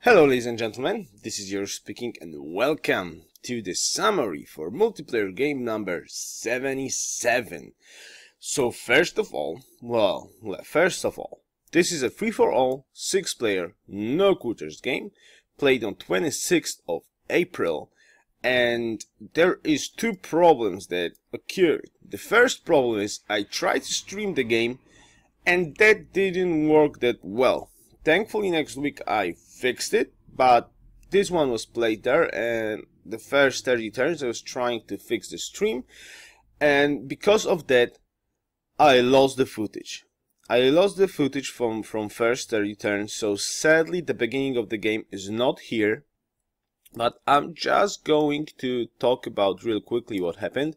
Hello ladies and gentlemen, this is Yoruus speaking and welcome to the summary for multiplayer game number 77. So first of all, this is a free-for-all 6-player no quitters game played on 26th of April, and there is two problems that occurred. The first problem is I tried to stream the game and that didn't work that well. Thankfully next week I fixed it, but this one was played there, and the first 30 turns I was trying to fix the stream, and because of that I lost the footage. From first 30 turns, so sadly the beginning of the game is not here, but I'm just going to talk about real quickly what happened.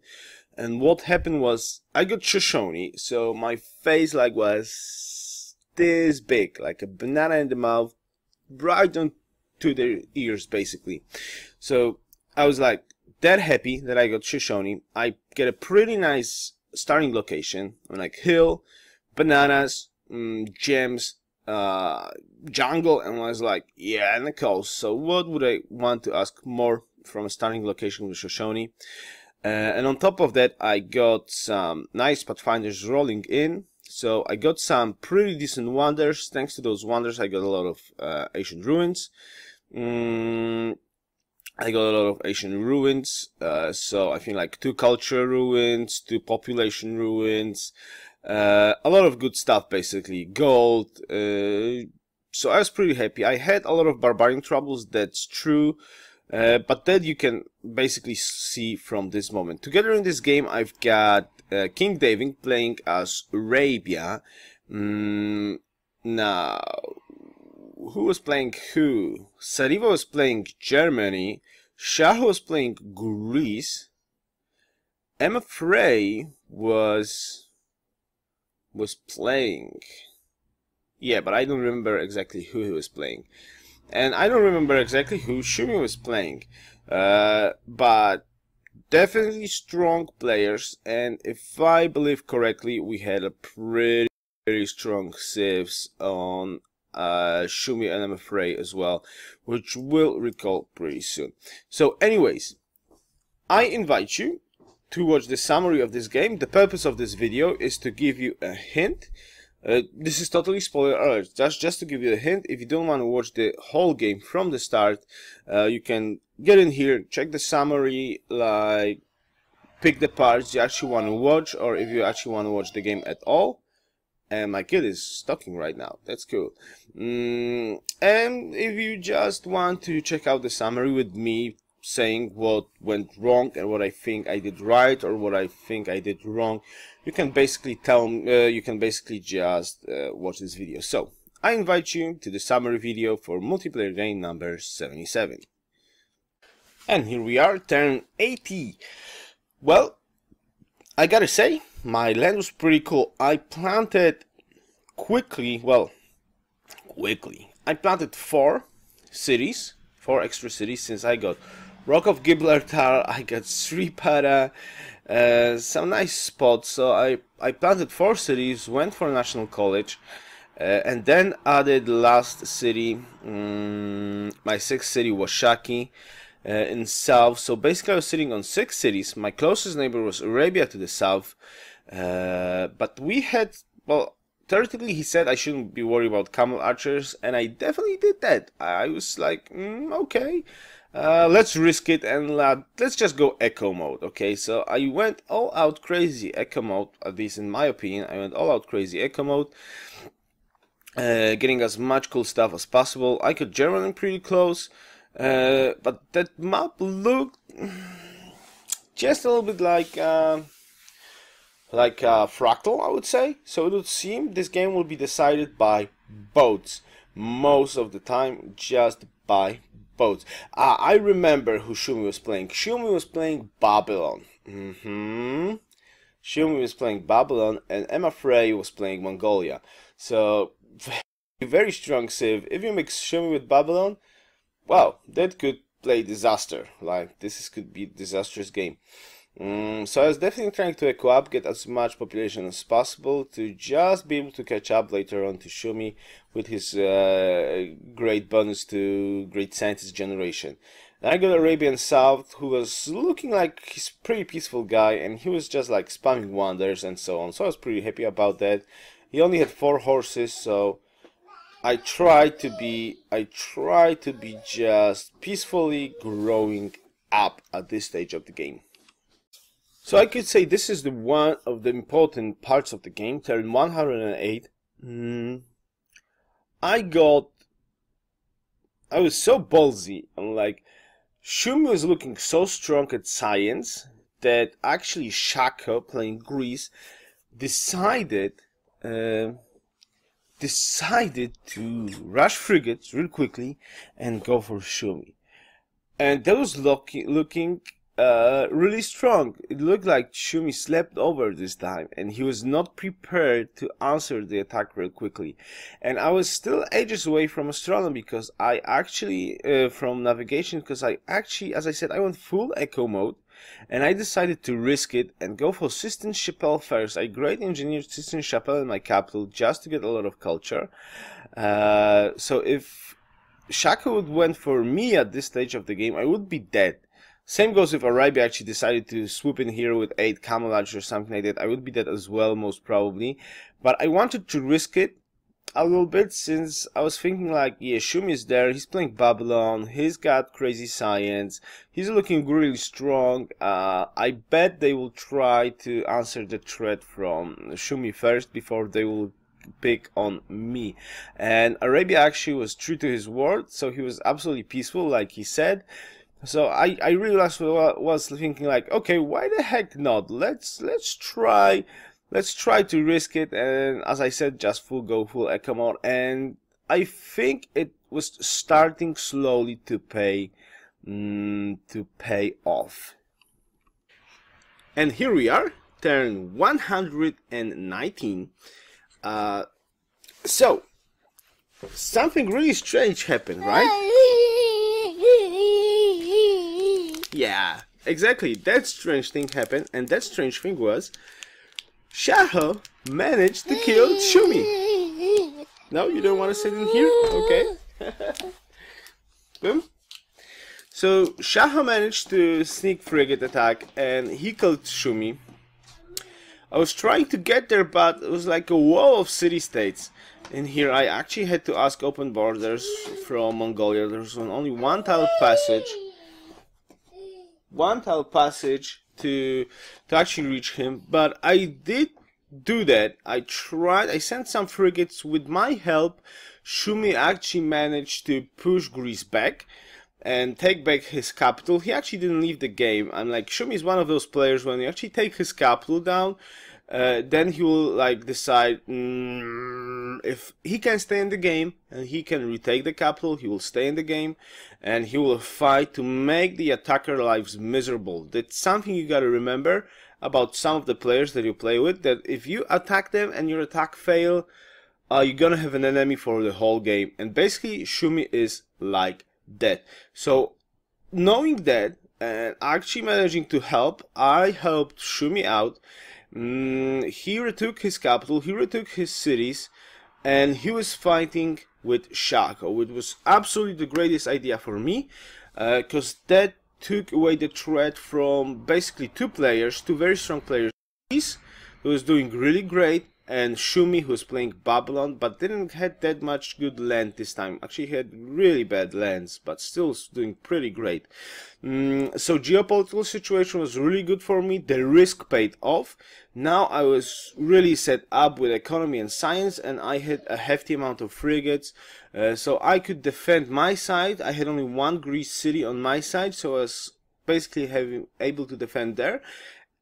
And what happened was I got Shoshone, so my face was this big, like a banana in the mouth, right on to their ears basically. So I was like that happy that I got Shoshone. I get a pretty nice starting location, like hill, bananas, gems, jungle, and I was like, yeah, and the coast. So what would I want to ask more from a starting location with Shoshone? And on top of that I got some nice pathfinders rolling in. So I got some pretty decent wonders. Thanks to those wonders I got a lot of ancient ruins. So I think like 2 culture ruins, 2 population ruins, a lot of good stuff basically, gold. So I was pretty happy. I had a lot of barbarian troubles, that's true, but that you can basically see from this moment. Together in this game I've got King David playing as Arabia. Now, who was playing who? Sariva was playing Germany. Shah was playing Greece. Emma Frey was playing, yeah, but I don't remember exactly who he was playing, and I don't remember exactly who Shumi was playing, but definitely strong players. And if I believe correctly, we had a pretty strong saves on Shumi and Emma Frey as well, which we'll recall pretty soon. So anyways, I invite you to watch the summary of this game. The purpose of this video is to give you a hint. This is totally spoiler alert, just to give you a hint. If you don't want to watch the whole game from the start, you can get in here, check the summary, like pick the parts you actually want to watch, or if you actually want to watch the game at all. And my kid is talking right now, that's cool. And if you just want to check out the summary with me saying what went wrong and what I think I did right or what I think I did wrong, you can basically just watch this video. So I invite you to the summary video for multiplayer game number 77. And here we are, turn 80. Well, I gotta say, my land was pretty cool. I planted quickly. I planted 4 extra cities, since I got Rock of Gibraltar, I got Sripara, some nice spots. So I planted 4 cities, went for National College, and then added the last city. My 6th city was Shaki in south. So basically I was sitting on 6 cities. My closest neighbor was Arabia to the south, but we had, well, theoretically he said I shouldn't be worried about camel archers, and I definitely did that. I was like, okay, let's risk it and let's just go echo mode. Okay, so I went all out crazy echo mode, at least in my opinion. I went all out crazy echo mode, getting as much cool stuff as possible. I got Germany pretty close, but that map looked just a little bit like Fractal, I would say. So it would seem this game will be decided by boats most of the time, just by boats. I remember who Shumi was playing. Shumi was playing Babylon. Shumi was playing Babylon, and Emma Frey was playing Mongolia. So very strong save. If you mix Shumi with Babylon, wow, that could play disaster. Like, could be a disastrous game. So I was definitely trying to echo up, get as much population as possible to just be able to catch up later on to Shumi with his great bonus to Great Scientist Generation. Then I got Arabian South, who was looking like he's a pretty peaceful guy, and he was just like spamming wonders and so on. So I was pretty happy about that. He only had 4 horses, so I try to be just peacefully growing up at this stage of the game. So I could say this is the one of the important parts of the game. Turn 108. I was so ballsy. I'm like, Shumi was looking so strong at science that actually Shako, playing Greece, decided to rush frigates real quickly and go for Shumi. And that was looking really strong. It looked like Shumi slept over this time, and he was not prepared to answer the attack real quickly. And I was still ages away from astronomy because I actually, from navigation, because I actually, as I said, I went full echo mode, and I decided to risk it and go for Sistine Chapelle first. I great engineered Sistine Chapelle in my capital just to get a lot of culture. So if Shaka would went for me at this stage of the game, I would be dead. Same goes if Arabia actually decided to swoop in here with 8 Camelage or something like that. I would be dead as well, most probably. But I wanted to risk it a little bit, since I was thinking like, yeah, Shumi is there, he's playing Babylon, he's got crazy science, he's looking really strong. I bet they will try to answer the threat from Shumi first before they will pick on me. And Arabia actually was true to his word, so he was absolutely peaceful like he said. So I realized, was thinking like, okay, why the heck not? Let's try to risk it. And as I said, just full echo mode, and I think it was starting slowly to pay off. And here we are, turn 119. So something really strange happened, right? Yeah, exactly. That strange thing happened, and that strange thing was Shaho managed to kill Shumi. No, you don't want to sit in here? Okay. Boom. So Shaho managed to sneak frigate attack, and he killed Shumi. I was trying to get there, but it was like a wall of city-states. In here, I actually had to ask open borders from Mongolia. There was only one tile passage. To actually reach him, but I did do that. I sent some frigates. With my help, Shumi actually managed to push Greece back and take back his capital. He actually didn't leave the game. I'm like, Shumi is one of those players, when you actually take his capital down, then he will like decide if he can stay in the game and he can retake the capital, he will stay in the game and he will fight to make the attacker lives miserable. That's something you gotta remember about some of the players that you play with, that if you attack them and your attack fail, you're gonna have an enemy for the whole game. And basically Shumi is like that. So knowing that and actually managing to help, I helped Shumi out. He retook his capital, he retook his cities, and he was fighting with Shako, which was absolutely the greatest idea for me, because that took away the threat from basically two very strong players. Greece, who was doing really great, and Shumi, who was playing Babylon, but didn't have that much good land this time. Actually had really bad lands, but still doing pretty great. So geopolitical situation was really good for me. The risk paid off. Now I was really set up with economy and science, and I had a hefty amount of frigates, so I could defend my side. I had only one Greece city on my side, so I was basically able to defend there.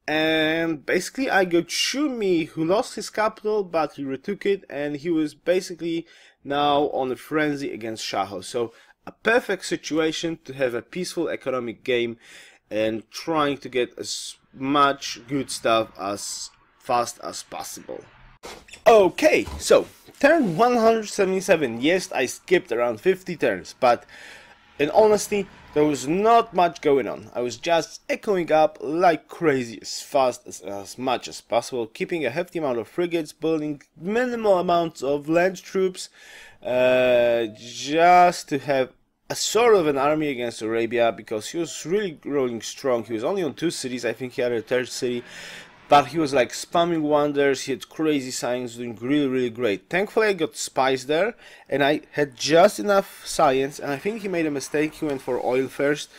And basically I got Shumi, who lost his capital, but he retook it, and he was basically now on a frenzy against Shaho. So a perfect situation to have a peaceful economic game and trying to get as much good stuff as fast as possible. Okay, so turn 177. Yes, I skipped around 50 turns, but in honesty, There was not much going on. I was just echoing up like crazy as fast as much as possible, keeping a hefty amount of frigates, building minimal amounts of land troops, just to have a sort of an army against Arabia, because he was really growing strong. He was only on 2 cities, I think he had a 3rd city, but he was like spamming wonders. He had crazy science, doing really great. Thankfully I got spies there, and I had just enough science, and I think he made a mistake. He went for oil first.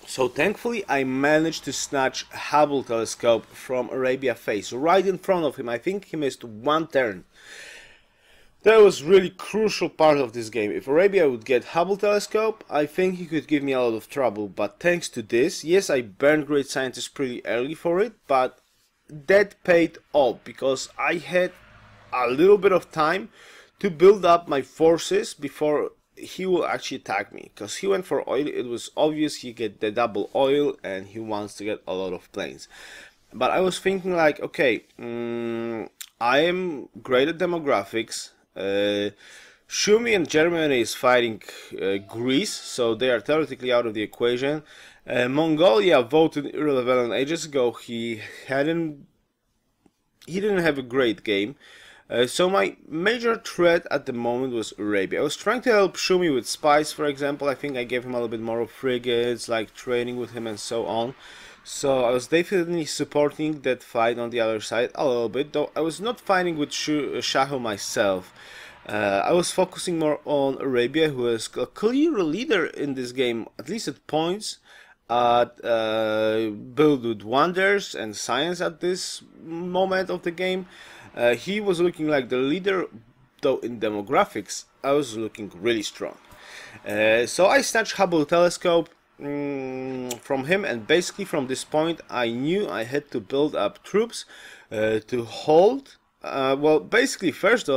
So thankfully I managed to snatch Hubble telescope from Arabia face, right in front of him. I think he missed 1 turn. That was really crucial part of this game. If Arabia would get Hubble telescope, I think he could give me a lot of trouble. But thanks to this, yes, I burned great scientists pretty early for it, but that paid off, because I had a little bit of time to build up my forces before he will actually attack me. Because he went for oil, it was obvious he get the double oil and he wants to get a lot of planes. But I was thinking like, okay, I am great at demographics. Shoshone and Germany is fighting Greece, so they are theoretically out of the equation. Mongolia voted irrelevant ages ago. He didn't have a great game. So my major threat at the moment was Arabia. I was trying to help Shoshone with spies, for example. I think I gave him a little bit more of frigates, like training with him and so on. So I was definitely supporting that fight on the other side a little bit, though I was not fighting with Shaho myself. I was focusing more on Arabia, who is a clear leader in this game, at least at points, build with wonders and science at this moment of the game. He was looking like the leader, though in demographics I was looking really strong. So I snatched Hubble telescope from him, and basically from this point I knew I had to build up troops to hold. Well, basically first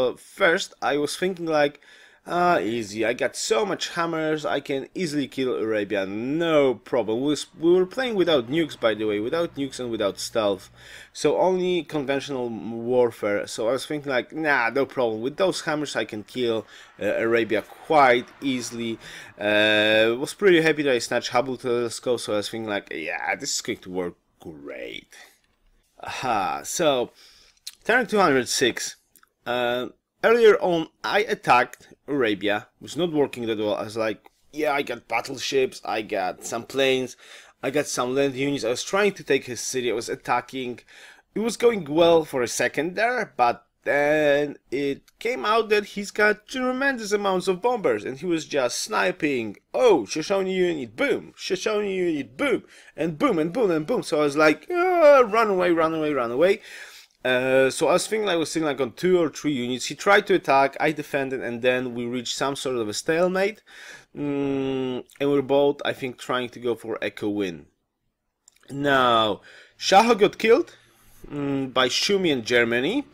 I was thinking like, easy, I got so much hammers, I can easily kill Arabia, no problem. We were playing without nukes, by the way, without nukes and without stealth, so only conventional warfare. So I was thinking like, nah, no problem, with those hammers I can kill Arabia quite easily. Was pretty happy that I snatched Hubble telescope, so I was thinking like, yeah, this is going to work great. Aha, so turn 206. Earlier on, I attacked Arabia. It was not working that well. I was like, yeah, I got battleships, I got some planes, I got some land units. I was trying to take his city, I was attacking. It was going well for a second there, but then it came out that he's got tremendous amounts of bombers, and he was just sniping. Oh, Shoshone unit, boom, Shoshone unit, boom, and boom, and boom, and boom. So I was like, run away, run away, run away. So I was thinking I was sitting like on 2 or 3 units. He tried to attack, I defended, and then we reached some sort of a stalemate. And we were both, I think, trying to go for echo win. Now, Shaho got killed by Shoshone and Germany.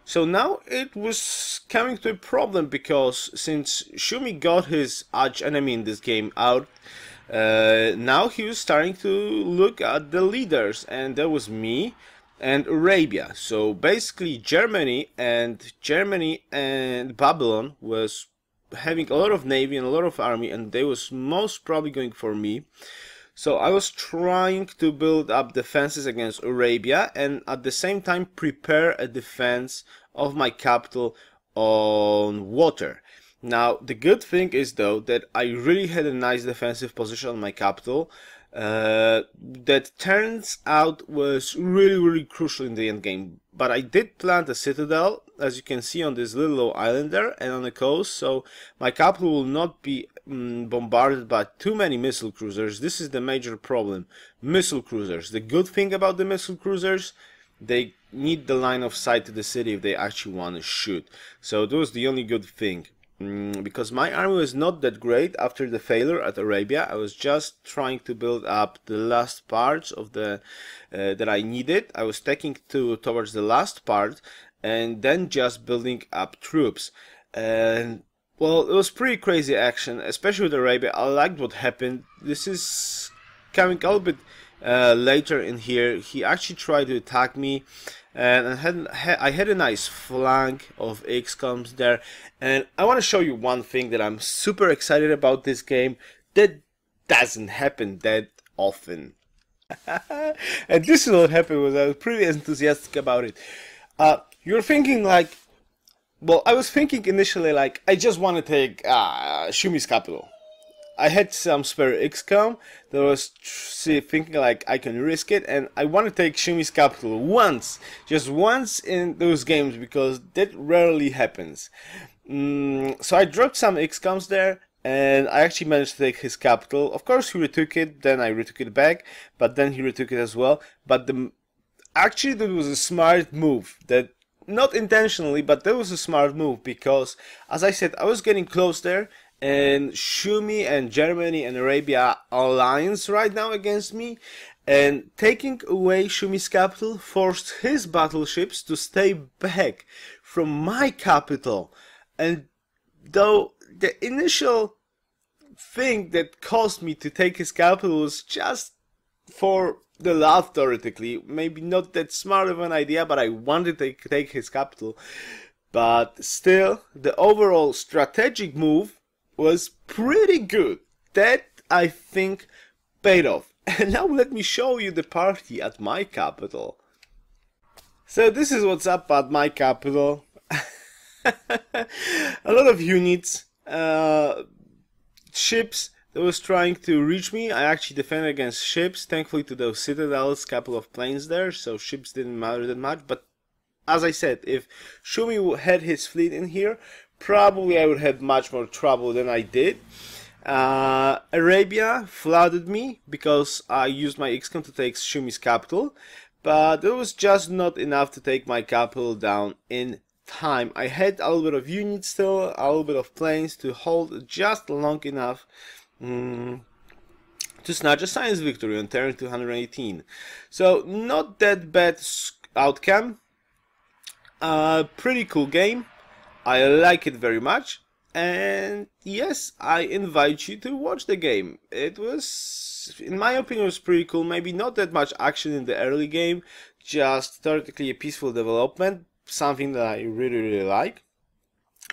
So now it was coming to a problem, because since Shoshone got his arch enemy in this game out, now he was starting to look at the leaders, and there was me and Arabia. So basically Germany and Babylon was having a lot of navy and a lot of army, and they was most probably going for me. So I was trying to build up defenses against Arabia, and at the same time prepare a defense of my capital on water. Now the good thing is though that I really had a nice defensive position on my capital, that turns out was really crucial in the end game. But I did plant a citadel, as you can see, on this little island there and on the coast, so my capital will not be bombarded by too many missile cruisers. This is the major problem, missile cruisers. The good thing about the missile cruisers, they need the line of sight to the city if they actually want to shoot. So that was the only good thing. Because my army was not that great after the failure at Arabia. I was just trying to build up the last parts of the that I needed. I was taking towards the last part, and then just building up troops. And well, it was pretty crazy action, especially with Arabia. I liked what happened. This is coming a little bit later in here. He actually tried to attack me, and I had a nice flank of XComs there. And I want to show you one thing that I'm super excited about this game, that doesn't happen that often. And this is what happened. Was I was pretty enthusiastic about it. You're thinking like, well, I was thinking initially like, I just want to take Shumi's capital. I had some spare XCOM that was thinking like I can risk it, and I want to take Shumi's capital once, just once in those games, because that rarely happens. So I dropped some XCOMs there, and I actually managed to take his capital. Of course he retook it, then I retook it back, but then he retook it as well. But actually that was a smart move, that not intentionally, but that was a smart move, because as I said, I was getting close there, and Shumi and Germany and Arabia alliance right now against me, and taking away Shumi's capital forced his battleships to stay back from my capital. And though the initial thing that caused me to take his capital was just for the laugh, theoretically, maybe not that smart of an idea, but I wanted to take his capital, but still the overall strategic move was pretty good. That, I think, paid off. And now let me show you the party at my capital. So this is what's up at my capital. A lot of units, ships that was trying to reach me. I actually defended against ships, thankfully to those citadels, couple of planes there, so ships didn't matter that much. But as I said, if Shumi had his fleet in here, probably I would have much more trouble than I did. Arabia flooded me because I used my XCOM to take Shumi's capital, but it was just not enough to take my capital down in time. I had a little bit of units still, a little bit of planes to hold just long enough to snatch a science victory on turn 218. So not that bad outcome. Pretty cool game. I like it very much, and yes, I invite you to watch the game. It was, in my opinion, was pretty cool. Maybe not that much action in the early game, just theoretically a peaceful development, something that I really like.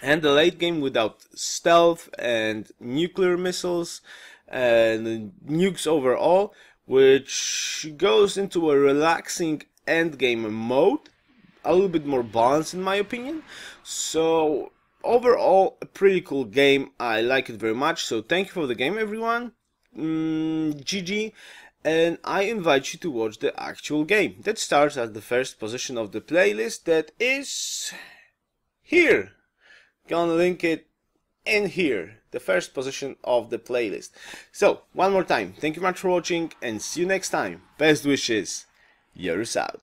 And the late game without stealth and nuclear missiles and nukes overall, which goes into a relaxing endgame mode. A little bit more balanced in my opinion. So overall a pretty cool game. I like it very much, so thank you for the game everyone. GG, and I invite you to watch the actual game that starts at the first position of the playlist, that is here. Gonna link it in here, the first position of the playlist. So one more time, thank you much for watching and see you next time. Best wishes, Yoruus out.